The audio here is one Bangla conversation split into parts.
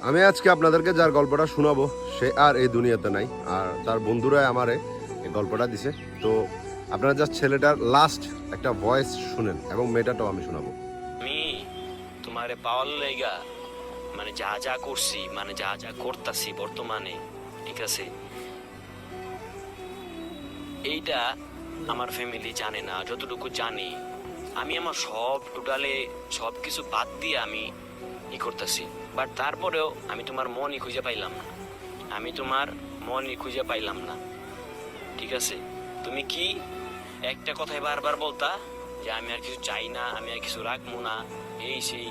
আমি আজকে আপনাদেরকে যার গল্পটা শোনাবো সে আর এই দুনিয়াতে নাই, আর তার বন্ধুরাই আমারে এই গল্পটা দিছে। তো আপনারা জাস্ট ছেলেটার লাস্ট একটা ভয়েস শুনেন এবং মেয়েটাটাও আমি শোনাবো। আমি তোমারে পাওয়ার লেগা মানে যা যা করছি, মানে যা যা করতাছি বর্তমানে, ঠিক আছে, এইটা আমার ফ্যামিলি জানে না। যতটুকু জানি আমি আমার সব টোটালে সব কিছু বাদ দিয়ে আমি করতেছি, বাট তারপরেও আমি তোমার মনই খুঁজে পাইলাম না। আমি তোমার মনই খুঁজে পাইলাম না, ঠিক আছে। তুমি কি একটা কথাই বারবার বলতা যে আমি আর কিছু চাই না, আমি আর কিছু রাখবো না, এই সেই।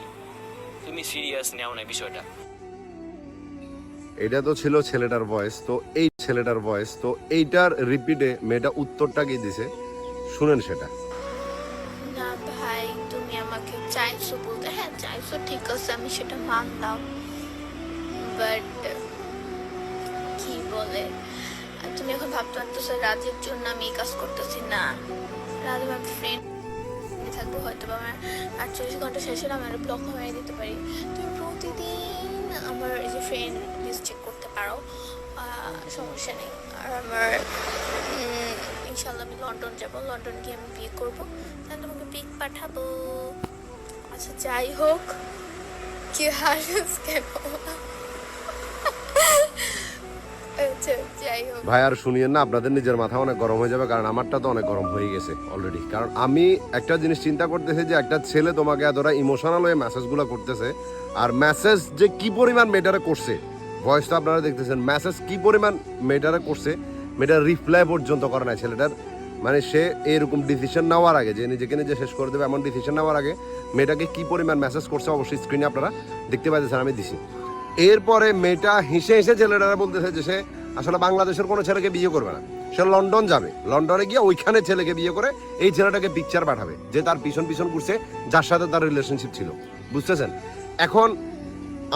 তুমি সিরিয়াস নেও না বিষয়টা। এটা তো ছিল ছেলেটার ভয়েস, তো এই ছেলেটার ভয়েস, তো এইটার রিপিটে মেয়েটা উত্তরটা কি দিছে শুনেন সেটা। না ভাই, তুমি আমাকে চাইছো বলতে, হ্যাঁ চাইছো ঠিক আছে, আমি সেটা মানলাম, বাট কি বলে, তুমি এখন ভাবতে পারতেছো রাজের জন্য আমি এই কাজ করতেছি না। রাজ আমার ফ্রেন্ড থাকবো, হয়তো আমার 48 ঘন্টা শেষে আমার ব্লক হয়ে দিতে পারি। তুমি প্রতিদিন আমার এই যে ফ্রেন্ড লিস্ট চেক করতে পারো, সমস্যা নেই। আর আমার ইনশাল্লাহ আমি লন্ডন যাব, লন্ডন গিয়ে আমি বিয়ে করবো, তাহলে তোমাকে পিক পাঠাবো। আচ্ছা যাই হোক, কি হাসিস কেন? আচ্ছা যাই হোক ভাই আর শুনিয়েন না, আপনাদের নিজের মাথা অনেক গরম হয়ে যাবে, কারণ আমারটা তো অনেক গরম হয়ে গেছে অলরেডি। কারণ আমি একটা জিনিস চিন্তা করতেছি যে একটা ছেলে তোমাকে এতটা ইমোশনাল হয়ে মেসেজগুলো করতেছে, আর মেসেজ যে কি পরিমাণ মেয়েটারে করছে, ভয়েস তো আপনারা দেখতেছেন, মেসেজ কি পরিমাণ মেয়েটারে করছে, মেয়েটার রিপ্লাই পর্যন্ত করে না ছেলেটার। মানে সে এরকম ডিসিশন নেওয়ার আগে যে নিজেকে নিজে শেষ করে দেবে এমন ডিসিশন নেওয়ার আগে মেয়েটাকে কি পরিমাণ মেসেজ করছে অবশ্যই স্ক্রিনে আপনারা দেখতে পাচ্ছেন, আমি দিছি। এরপরে মেয়েটা হেসে হেসে ছেলেটারা বলতেছে যে সে আসলে বাংলাদেশের কোনো ছেলেকে বিয়ে করবে না, সে লন্ডন যাবে, লন্ডনে গিয়ে ওইখানে ছেলেকে বিয়ে করে এই ছেলেটাকে পিকচার পাঠাবে যে তার পিছন পিছন ঘুরছে, যার সাথে তার রিলেশনশিপ ছিল, বুঝতেছেন। এখন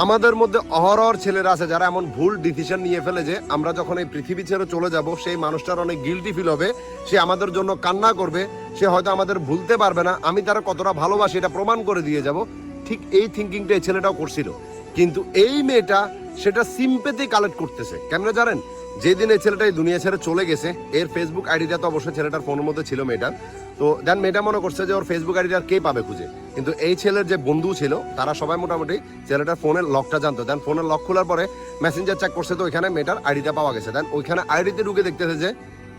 আমাদের মধ্যে অহরহর ছেলেরা আছে যারা এমন ভুল ডিসিশন নিয়ে ফেলে যে আমরা যখন এই পৃথিবী ছেড়ে চলে যাব সেই মানুষটার অনেক গিল্টি ফিল হবে, সে আমাদের জন্য কান্না করবে, সে হয়তো আমাদের ভুলতে পারবে না, আমি তারা কতটা ভালোবাসি এটা প্রমাণ করে দিয়ে যাব। ঠিক এই থিঙ্কিংটা এই ছেলেটাও করছিল, কিন্তু এই মেয়েটা সেটা সিম্পেথি কালেক্ট করতেছে। কেমন জানেন, যেদিন এই ছেলেটা এই দুনিয়া ছেড়ে চলে গেছে, এর ফেসবুক আইডিটা তো অবশ্যই ছেলেটার ফোনের মধ্যে ছিল মেয়েটার, তো দেন মেয়েটা মনে করছে যে ওর ফেসবুক আইডিটা কে পাবে খুঁজে, কিন্তু এই ছেলের যে বন্ধু ছিল তারা সবাই মোটামুটি ছেলেটার ফোনের লকটা জানতো। দেন ফোনের লক খোলার পরে মেসেঞ্জার চেক করছে, তো ওইখানে মেয়েটার আইডিটা পাওয়া গেছে। দেন ওইখানে আইডিতে ঢুকে দেখতেছে যে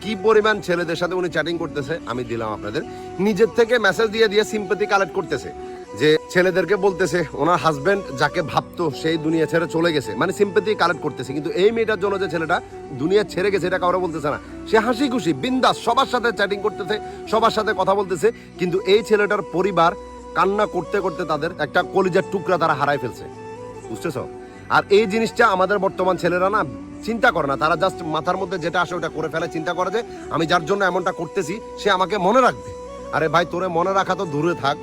কি পরিমাণ ছেলেদের সাথে উনি চ্যাটিং করতেছে। আমি দিলাম আপনাদের, নিজের থেকে মেসেজ দিয়ে দিয়ে সিম্পেথি কালেক্ট করতেছে, যে ছেলেদেরকে বলতেছে ওনার হাজবেন্ড যাকে ভাবতো সেই দুনিয়া ছেড়ে চলে গেছে, মানে সিম্পেথি কালেক্ট করতেছে। কিন্তু এই মেয়েটার জন্য যে ছেলেটা দুনিয়া ছেড়ে গেছে এটা কাউরে বলতেছে না, সে হাসি খুশি বিন্দাস সবার সাথে চ্যাটিং করতেছে, সবার সাথে কথা বলতেছে। কিন্তু এই ছেলেটার পরিবার কান্না করতে করতে তাদের একটা কলিজার টুকরা তারা হারাই ফেলছে, বুঝতেছ। আর এই জিনিসটা আমাদের বর্তমান ছেলেরা না চিন্তা করে না, তারা জাস্ট মাথার মধ্যে যেটা আসে ওটা করে ফেলে, চিন্তা করে যে আমি যার জন্য এমনটা করতেছি সে আমাকে মনে রাখবে। আরে ভাই, তোরে মনে রাখা তো দূরে থাক,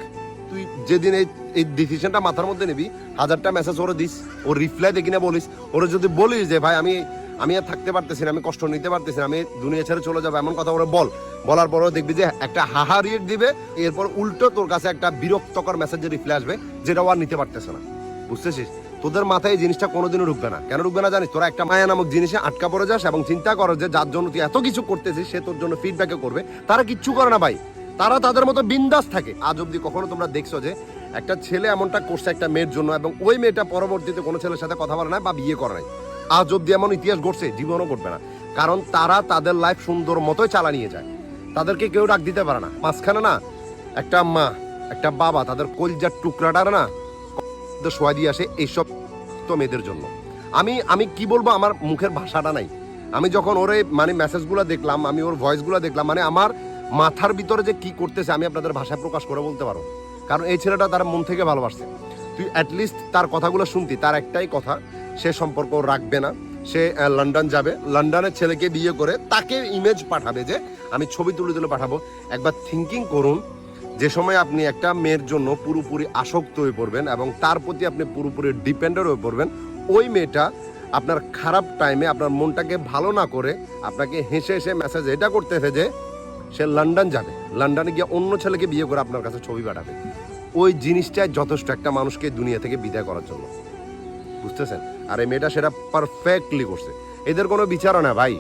তুই যেদিন এই ডিসিশনটা মাথার মধ্যে নিবি, 1000টা মেসেজ ওরে দিস, ওর রিপ্লাই দেখি না বলিস, ওরে যদি বলিস যে ভাই আমি আর থাকতে পারতেছি না, আমি কষ্ট নিতে পারতেছি না, আমি দুনিয়া ছেড়ে চলে যাবো, এমন কথা ওরে বলার পরেও দেখবি যে একটা হাহা রিয়েক্ট দিবে, এরপর উল্টো তোর কাছে একটা বিরক্তকর মেসেজের রিপ্লাই আসবে যেটা আর নিতে পারতেছে না, বুঝতেছিস। তোদের মাথায় এই জিনিসটা কোনোদিনও ঢুকবে না। কেন ঢুকবে না জানিস? তোরা একটা মায়া নামক জিনিসে আটকা পড়ে যাস এবং চিন্তা করো যে যার জন্য তুই এত কিছু করতেছিস সে তোর জন্য ফিডব্যাকে করবে। তারা কিচ্ছু করে না ভাই, তারা তাদের মতো বিন্দাস থাকে। আজ অব্দি কখনো তোমরা দেখছো যে একটা ছেলে এমনটা করছে একটা মেয়ের জন্য এবং ওই মেয়েটা পরবর্তীতে কোনো ছেলের সাথে কথা বলে না বা বিয়ে করে নাই? আজ অব্দি এমন ইতিহাস ঘটছে? জীবনও ঘটবে না, কারণ তারা তাদের লাইফ সুন্দর মতোই চালা নিয়ে যায়, তাদেরকে কেউ ডাক দিতে পারে না। মাঝখানে না একটা মা একটা বাবা তাদের কলজার টুকরাটার না শোয়া দিয়ে আসে এইসব তো মেয়েদের জন্য। আমি কি বলবো, আমার মুখের ভাষাটা নাই। আমি যখন ওর মানে মেসেজগুলো দেখলাম, আমি ওর ভয়েসগুলো দেখলাম, মানে আমার মাথার ভিতরে যে কি করতেছে আমি আপনাদের ভাষায় প্রকাশ করে বলতে পারো। কারণ এই ছেলেটা তার মন থেকে ভালোবাসছে। তুই অ্যাটলিস্ট তার কথাগুলো শুনতি, তার একটাই কথা, সে সম্পর্ক রাখবে না, সে লন্ডন যাবে, লন্ডনের ছেলেকে বিয়ে করে তাকে ইমেজ পাঠাবে, যে আমি ছবি তুলে তুলে পাঠাবো। একবার থিঙ্কিং করুন, যে সময় আপনি একটা মেয়ের জন্য পুরোপুরি আসক্ত হয়ে পড়বেন এবং তার প্রতি আপনি পুরোপুরি ডিপেন্ডেন্ট হয়ে পড়বেন, ওই মেয়েটা আপনার খারাপ টাইমে আপনার মনটাকে ভালো না করে আপনাকে হেসে হেসে মেসেজ এটা করতেছে যে সে লন্ডন যাবে, লন্ডনে গিয়ে অন্য ছেলেকে বিয়ে করে আপনার কাছে ছবি পাঠাবে। ওই জিনিসটাই যথেষ্ট একটা মানুষকে দুনিয়া থেকে বিদায় করার জন্য। বুঝতেছেন? আর এই মেয়েটা সেটা পারফেক্টলি করছে। এদের কোনো বিচারও না ভাই,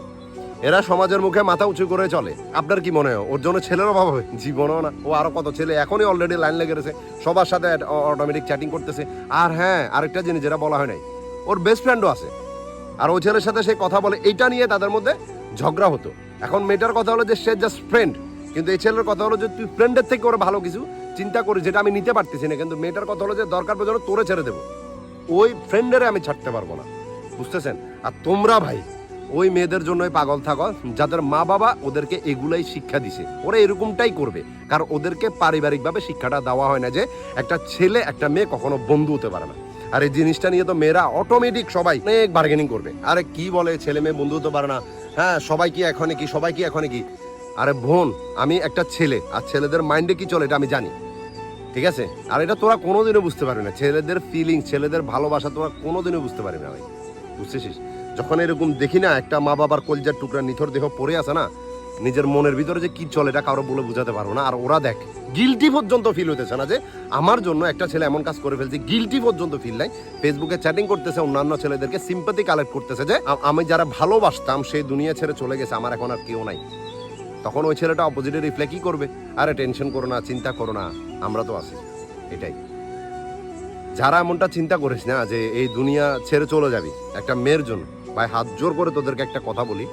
এরা সমাজের মুখে মাথা উঁচু করে চলে। আপনার কি মনে হয় ওর জন্য ছেলের অভাব হবে? জীবনও না। ও আরো কত ছেলে এখনই অলরেডি লাইন লেগে গেছে, সবার সাথে অটোমেটিক চ্যাটিং করতেছে। আর হ্যাঁ, আরেকটা জিনিস যেটা বলা হয় নাই, ওর বেস্ট ফ্রেন্ডও আছে, আর ওই ছেলের সাথে সে কথা বলে, এইটা নিয়ে তাদের মধ্যে ঝগড়া হতো। এখন মেয়েটার কথা হলো যে সে জাস্ট ফ্রেন্ড, কিন্তু এই ছেলের কথা হলো যে তুই ফ্রেন্ডের থেকে ওর ভালো কিছু চিন্তা করি, যেটা আমি নিতে পারতেছি না। কিন্তু মেয়েটার কথা হলো যে দরকার পর্যন্ত তোরে ছেড়ে দেবো, ওই ফ্রেন্ডেরে আমি ছাড়তে পারবো না, বুঝতেছেন? আর তোমরা ভাই ওই মেয়েদের জন্যই পাগল থাকো যাদের মা বাবা ওদেরকে এগুলাই শিক্ষা দিছে, ওরা এরকমটাই করবে। কারণ ওদেরকে পারিবারিকভাবে শিক্ষাটা দেওয়া হয় না যে একটা ছেলে একটা মেয়ে কখনো বন্ধু হতে পারে না। আর এই জিনিসটা নিয়ে তো মেয়েরা অটোমেটিক সবাই অনেক বার্গেনিং করবে। আরে কি বলে ছেলে মেয়ে বন্ধু হতে পারে না, হ্যাঁ সবাই কি এখনই কি, সবাই কি এখনই কি? আরে বোন, আমি একটা ছেলে, আর ছেলেদের মাইন্ডে কি চলে এটা আমি জানি, ঠিক আছে? আর এটা তোরা কোনোদিনও বুঝতে পারবি না, ছেলেদের ফিলিং, ছেলেদের ভালোবাসা তোরা কোনোদিনও বুঝতে পারবি না ভাই, বুঝতেছিস? যখন এরকম দেখি না একটা মা বাবার কলজার টুকরা নিথর দেহ পড়ে আছে না, নিজের মনের ভিতরে যে কি চলে এটা কারো বলে বোঝাতে পারবো না। আর ওরা দেখ গিলটি পর্যন্ত ফিল হইতেছে না যে আমার জন্য একটা ছেলে এমন কাজ করে ফেলছে, গিলটি পর্যন্ত ফিল নাই। ফেসবুকে চ্যাটিং করতেছে, অন্যান্য ছেলেদেরকে সিম্পাথি কালেক্ট করতেছে যে আমি যারা ভালোবাসতাম সেই দুনিয়া ছেড়ে চলে গেছে, আমার এখন আর কেউ নাই। তখন ওই ছেলেটা অপোজিটে রিপ্লাই কি করবে? আরে টেনশন করো না, চিন্তা করো না, আমরা তো আছি। এটাই, যারা এমনটা চিন্তা করিস না যে এই দুনিয়া ছেড়ে চলে যাবি একটা মেয়ের জন্য, ভাই হাত জোর করে তোদেরকে একটা কথা বলি,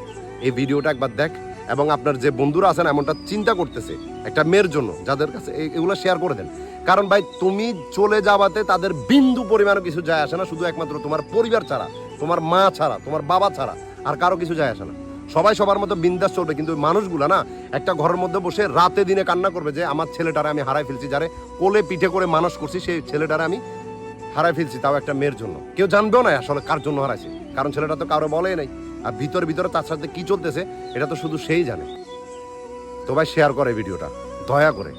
এই ভিডিওটা একবার দেখ, এবং আপনার যে বন্ধুরা আছেন এমনটা চিন্তা করতেছে একটা মেয়ের জন্য, যাদের কাছে এগুলো শেয়ার করে দেন। কারণ ভাই তুমি চলে যাওয়াতে তাদের বিন্দু পরিমাণও কিছু যায় আসে না, শুধু একমাত্র তোমার পরিবার ছাড়া, তোমার মা ছাড়া, তোমার বাবা ছাড়া আর কারো কিছু যায় আসে না। সবাই সবার মতো বিন্দাস চলবে, কিন্তু ওই মানুষগুলা না একটা ঘরের মধ্যে বসে রাতে দিনে কান্না করবে যে আমার ছেলেটারে আমি হারাই ফেলছি, যারে কোলে পিঠে করে মানুষ করছি সেই ছেলেটারে আমি হারাই ফেলছি, তাও একটা মেয়ের জন্য। কেউ জানবেও না আসলে কার জন্য হারাইছে, কারণ ছেলেটা তো কারো বলেই নাই। আর ভিতরে তার সাথে কি চলতেছে এটা তো শুধু সেই জানে। তো ভাই শেয়ার করে ভিডিওটা দয়া করে।